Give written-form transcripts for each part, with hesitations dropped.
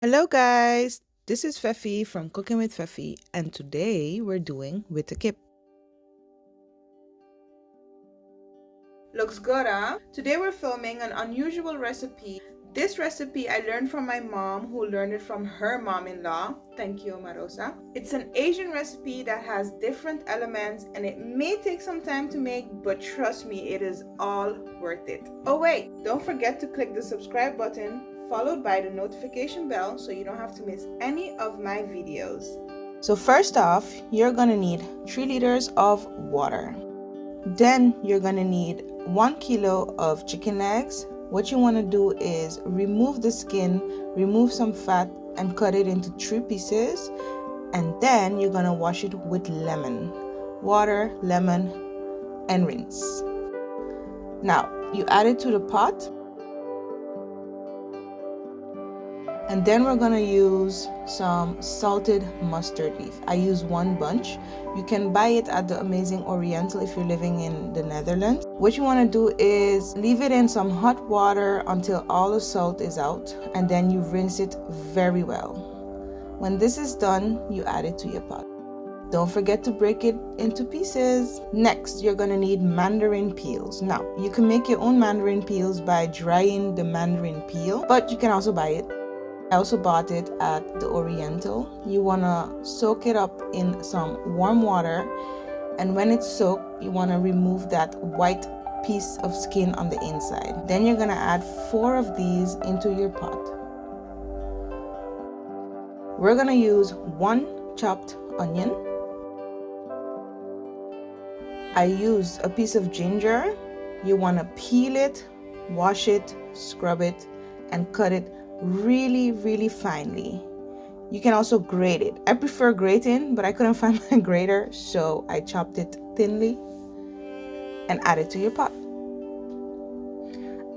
Hello guys, this is Feffie from Cooking with Feffie, and today we're doing Witte Kip. Looks good, huh? Today we're filming an unusual recipe. This recipe I learned from my mom, who learned it from her mom-in-law. Thank you, Marosa. It's an Asian recipe that has different elements and it may take some time to make, but trust me, it is all worth it. Oh wait, don't forget to click the subscribe button followed by the notification bell so you don't have to miss any of my videos. So first off, you're gonna need 3 liters of water. Then you're gonna need 1 kilo of chicken legs. What you want to do is remove the skin, remove some fat, and cut it into 3 pieces. And then you're gonna wash it with lemon, water, lemon, and rinse. Now you add it to the pot. And then we're gonna use some salted mustard leaf. I use 1 bunch. You can buy it at the Amazing Oriental if you're living in the Netherlands. What you wanna do is leave it in some hot water until all the salt is out, and then you rinse it very well. When this is done, you add it to your pot. Don't forget to break it into pieces. Next, you're gonna need mandarin peels. Now, you can make your own mandarin peels by drying the mandarin peel, but you can also buy it. I also bought it at the Oriental. You want to soak it up in some warm water, and when it's soaked, you want to remove that white piece of skin on the inside. Then you're going to add 4 of these into your pot. We're going to use 1 chopped onion. I used a piece of ginger. You want to peel it, wash it, scrub it, and cut it really finely. You can also grate it. I prefer grating, but I couldn't find my grater, so I chopped it thinly and add it to your pot.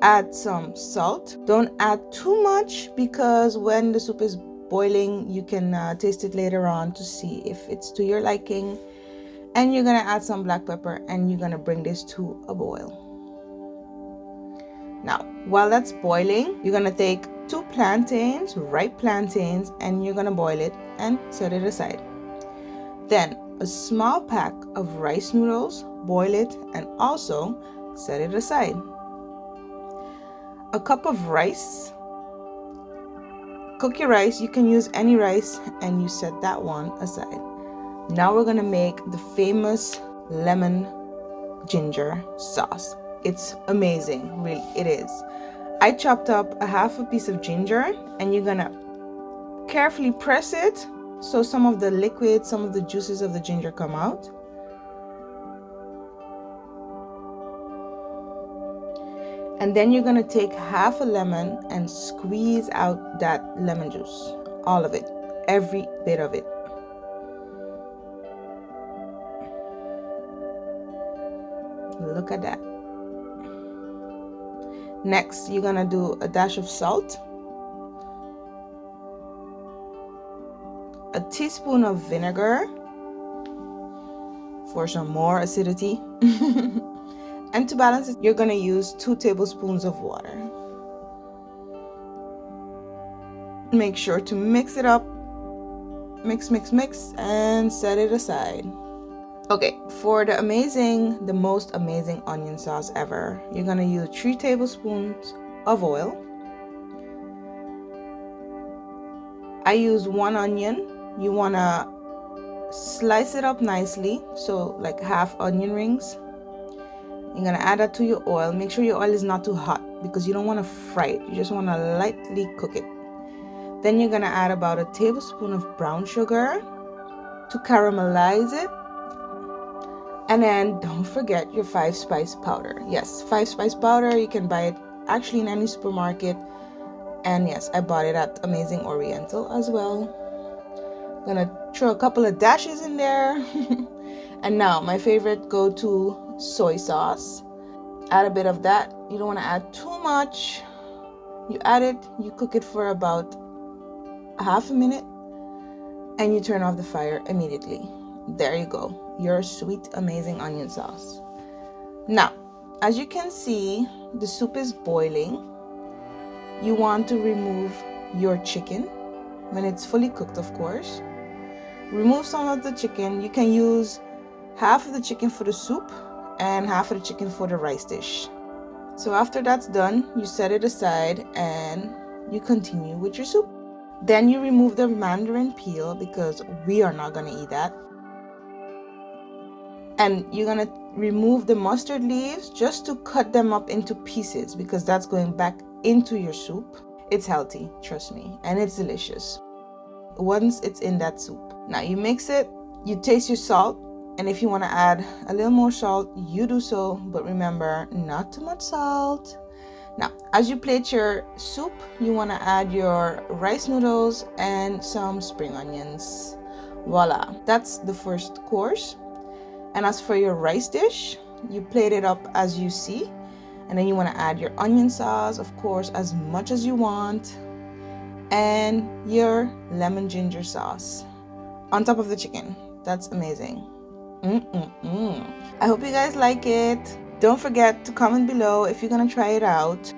Add some salt. Don't add too much because when the soup is boiling, you can taste it later on to see if it's to your liking. And you're gonna add some black pepper and you're gonna bring this to a boil. Now, while that's boiling, you're gonna take 2 plantains, ripe plantains, and you're gonna boil it and set it aside. Then a small pack of rice noodles, boil it and also set it aside. A cup of rice. Cook your rice. You can use any rice and you set that one aside. Now we're gonna make the famous lemon ginger sauce. It's amazing, really, it is. I chopped up a half a piece of ginger and you're gonna carefully press it so some of the liquid, some of the juices of the ginger come out. And then you're gonna take half a lemon and squeeze out that lemon juice, all of it, every bit of it. Look at that. Next, you're gonna do a dash of salt, a teaspoon of vinegar for some more acidity, and to balance it, you're gonna use 2 tablespoons of water. Make sure to mix it up, mix, and set it aside. Okay, for the most amazing onion sauce ever, you're gonna use 3 tablespoons of oil. I use 1 onion. You wanna slice it up nicely, so like half onion rings. You're gonna add that to your oil. Make sure your oil is not too hot because you don't wanna fry it. You just wanna lightly cook it. Then you're gonna add about a tablespoon of brown sugar to caramelize it. And then don't forget your 5-spice powder. Yes, 5-spice powder. You can buy it actually in any supermarket. And yes, I bought it at Amazing Oriental as well. I'm gonna throw a couple of dashes in there. And now my favorite go-to soy sauce. Add a bit of that. You don't want to add too much. You add it, you cook it for about half a minute, and you turn off the fire immediately. There you go, your sweet, amazing onion sauce. Now, as you can see, the soup is boiling. You want to remove your chicken. when it's fully cooked, of course. Remove some of the chicken. You can use half of the chicken for the soup and half of the chicken for the rice dish. So after that's done, you set it aside and you continue with your soup. Then you remove the mandarin peel because we are not gonna eat that. And you're gonna remove the mustard leaves just to cut them up into pieces because that's going back into your soup. It's healthy, trust me, and it's delicious once it's in that soup. Now you mix it, you taste your salt, and if you want to add a little more salt, you do so, but remember, not too much salt. Now, as you plate your soup, you want to add your rice noodles and some spring onions. Voila, that's the first course. And as for your rice dish, you plate it up as you see, and then you want to add your onion sauce, of course, as much as you want, and your lemon ginger sauce on top of the chicken. That's amazing. I hope you guys like it. Don't forget to comment below if you're gonna try it out,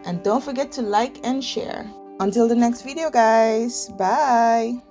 and don't forget to like and share. Until the next video, guys, bye.